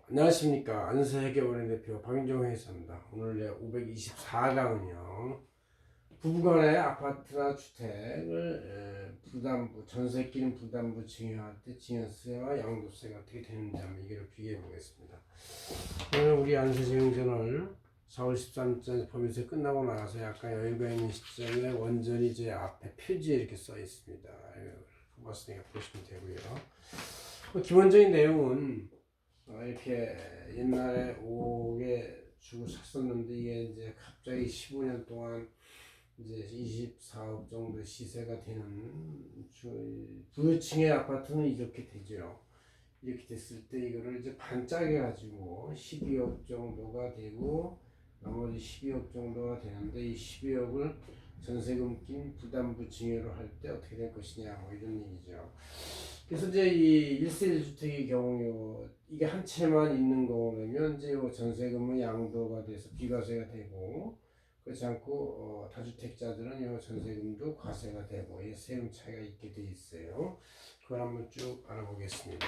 안녕하십니까. 안세해결 대표 박윤종 회사입니다. 오늘 524강은요. 부부간의 아파트나 주택을 부담부, 전세 끼는 부담부 증여할 때 증여세와 양도세가 어떻게 되는지 한번 이걸 비교해 보겠습니다. 오늘 우리 안세증전을 4월 13일째 법인세 끝나고 나서 약간 여유가 있는 시점에 원전이 제 앞에 표지에 이렇게 써 있습니다. 뽑았으니까 보시면 되고요. 기본적인 내용은 이렇게 옛날에 5억에 주고 샀었는데 이게 이제 갑자기 15년 동안 이제 24억 정도 시세가 되는 부유층의 아파트는 이렇게 되죠. 이렇게 됐을 때 이거를 이제 반짝여 가지고 12억 정도가 되고 나머지 12억 정도가 되는데 이 12억을 전세금 낀 부담부 증여로 할 때 어떻게 될 것이냐 뭐 이런 얘기죠. 그래서 이제 이 1세 1주택의 경우 이게 한 채만 있는 경우면 이제 전세금은 양도가 돼서 비과세가 되고 그렇지 않고 다주택자들은 이 전세금도 과세가 되고 이 세금 차이가 있게 돼 있어요. 그걸 한번 쭉 알아보겠습니다.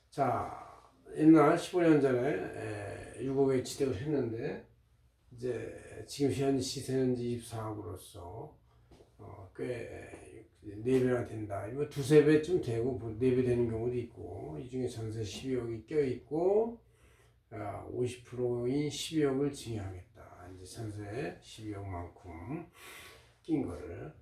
자, 옛날 15년 전에 6억에 취득을 했는데 이제 지금 현 시세는 24억으로서 꽤 4배나 된다. 이거 두세 배쯤 되고 4배 되는 경우도 있고 이 중에 전세 12억이 껴있고 50%인 12억을 증여하겠다. 이제 전세 12억만큼 낀 거를.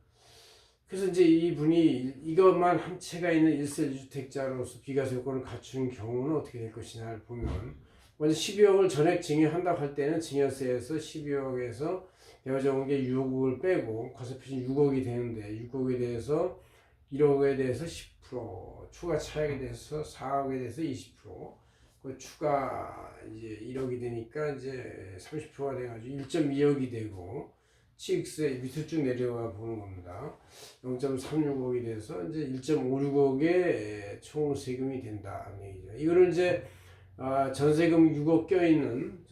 그래서 이제 이분이 이것만 한 채가 있는 1세 1주택자로서 비과세 요건을 갖춘 경우는 어떻게 될 것이냐를 보면 먼저 12억을 전액 증여한다고 할 때는 증여세에서 12억에서 배어져온 게 6억을 빼고 과세표준 6억이 되는데 6억에 대해서 1억에 대해서 10% 추가 차액에 대해서 4억에 대해서 20% 추가 이제 1억이 되니까 이제 30%가 돼가지고 1.2억이 되고 취득세 밑으로 쭉 내려가 보는 겁니다. 0.36억이 돼서 이제 1.56억의 총 세금이 된다는 얘기죠. 이거를 이제 전세금 6억 껴있는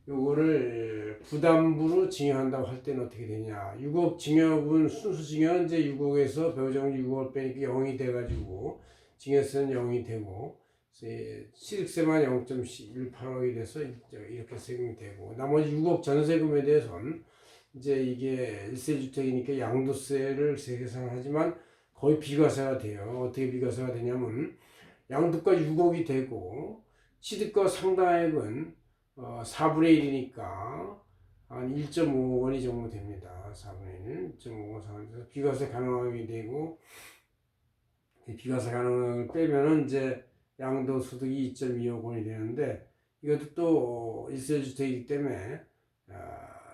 요거를 부담부로 증여한다고 할 때는 어떻게 되냐. 6억 증여분 순수 증여는 이제 6억에서 배우자금 6억을 빼니까 0이 돼가지고 증여세는 0이 되고 취득세만 0.18억이 돼서 이렇게 세금이 되고 나머지 6억 전세금에 대해서는 이제 이게 1세 주택이니까 양도세를 계산하지만 거의 비과세가 돼요. 어떻게 비과세가 되냐면 양도가 6억이 되고 취득가 상당액은 4분의 1이니까 한 1.5억 원이 정도 됩니다. 4분의 1은 1.5억 상황에서 비과세 가능하게 되고 비과세 가능을 빼면은 이제 양도소득이 2.2억 원이 되는데 이것도 또 1세 주택이기 때문에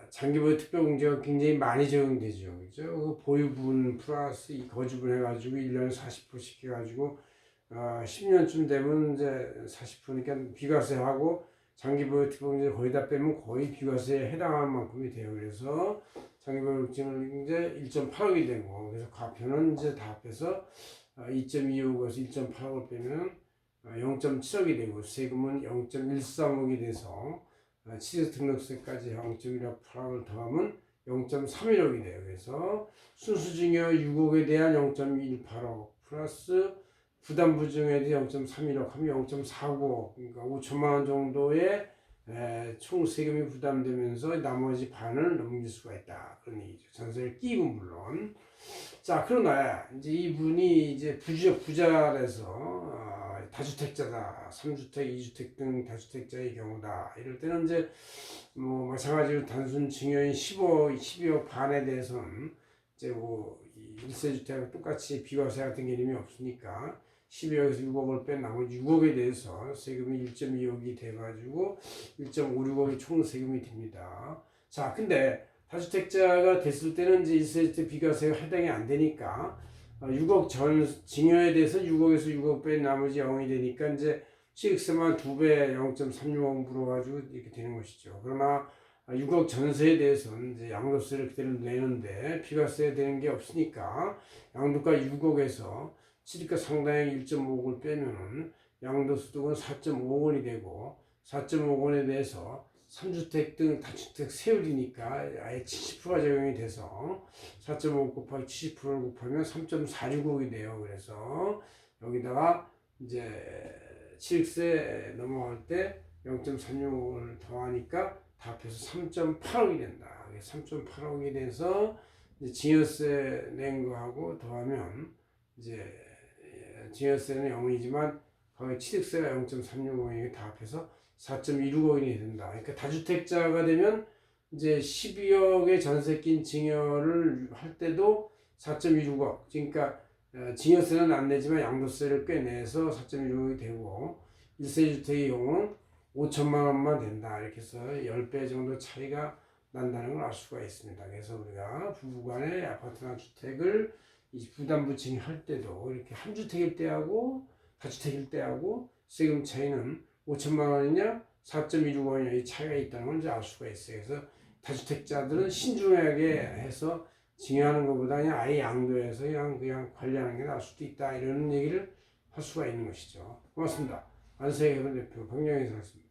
장기보유 특별공제가 굉장히 많이 적용되죠. 그죠? 그 보유분 플러스 이 거주분 해가지고 1년에 40%씩 해가지고 10년쯤 되면 이제 40%니까 비과세하고 장기보유 특별공제 거의 다 빼면 거의 비과세에 해당하는 만큼이 돼요. 그래서 장기보유 특별공제 이제 1.8억이 되고 그래서 과표는 이제 다 합해서 2.25억에서 1.8억을 빼면 0.7억이 되고 세금은 0.13억이 돼서 취득등록세까지 0.18억을 더하면 0.31억이 돼요. 그래서 순수증여 6억에 대한 0.18억 플러스 부담부증에 대해 0.31억 하면 0.49억 그러니까 5천만 원 정도의 총 세금이 부담되면서 나머지 반을 넘길 수가 있다. 그런 얘기죠. 전세를 끼고 물론. 자, 그러나 이제 이분이 이제 부자라서 다주택자다, 3주택, 2주택 등 다주택자의 경우다. 이럴 때는 이제 뭐 마찬가지로 단순 증여인 12억 반에 대해서는 이제 뭐 1세 주택하고 똑같이 비과세 같은 개념이 없으니까 12억에서 6억을 뺀 나머지 6억에 대해서 세금이 1.2억이 돼가지고 1.56억이 총 세금이 됩니다. 자, 근데 다주택자가 됐을 때는 이제 1세 주택 비과세가 해당이 안 되니까 6억 전 증여에 대해서 6억에서 6억 뺀 나머지 0이 되니까 이제 취득세만 2배 0.36억 불어가지고 이렇게 되는 것이죠. 그러나 6억 전세에 대해서는 이제 양도세를 그대로 내는데 비과세 되는 게 없으니까 양도가 6억에서 취득가 상당액 1.5억을 빼면은 양도소득은 4.5억 원이 되고 4.5억 원에 대해서 3주택 등 다주택 세율이니까 아예 70%가 적용이 돼서 4.5 곱하기 70%를 곱하면 3.46억이 돼요. 그래서 여기다가 이제 7세 넘어갈 때 0.36을 더하니까 다 합해서 3.8억이 된다. 3.8억이 돼서 이제 증여세 낸 거하고 더하면 이제 증여세는 0이지만 거기 취득세가 0.36억이니까 다 합해서 4.16억이 된다. 그러니까 다주택자가 되면 이제 12억의 전세 낀 증여를 할 때도 4.16억. 그러니까 증여세는 안 내지만 양도세를 꽤 내서 4.16억이 되고 1세 주택의 경우는 5천만 원만 된다. 이렇게 해서 10배 정도 차이가 난다는 걸 알 수가 있습니다. 그래서 우리가 부부간의 아파트나 주택을 부담부 증여할 때도 이렇게 한 주택일 때하고 다주택일 때하고 세금 차이는 5천만 원이냐 4.16원이냐 이 차이가 있다는 걸 이제 알 수가 있어요. 그래서 다주택자들은 신중하게 해서 증여하는 것보다 그냥 아예 양도해서 그냥 관리하는 게 나을 수도 있다 이런 얘기를 할 수가 있는 것이죠. 고맙습니다. 안세희 대표 강령에서 했습니다.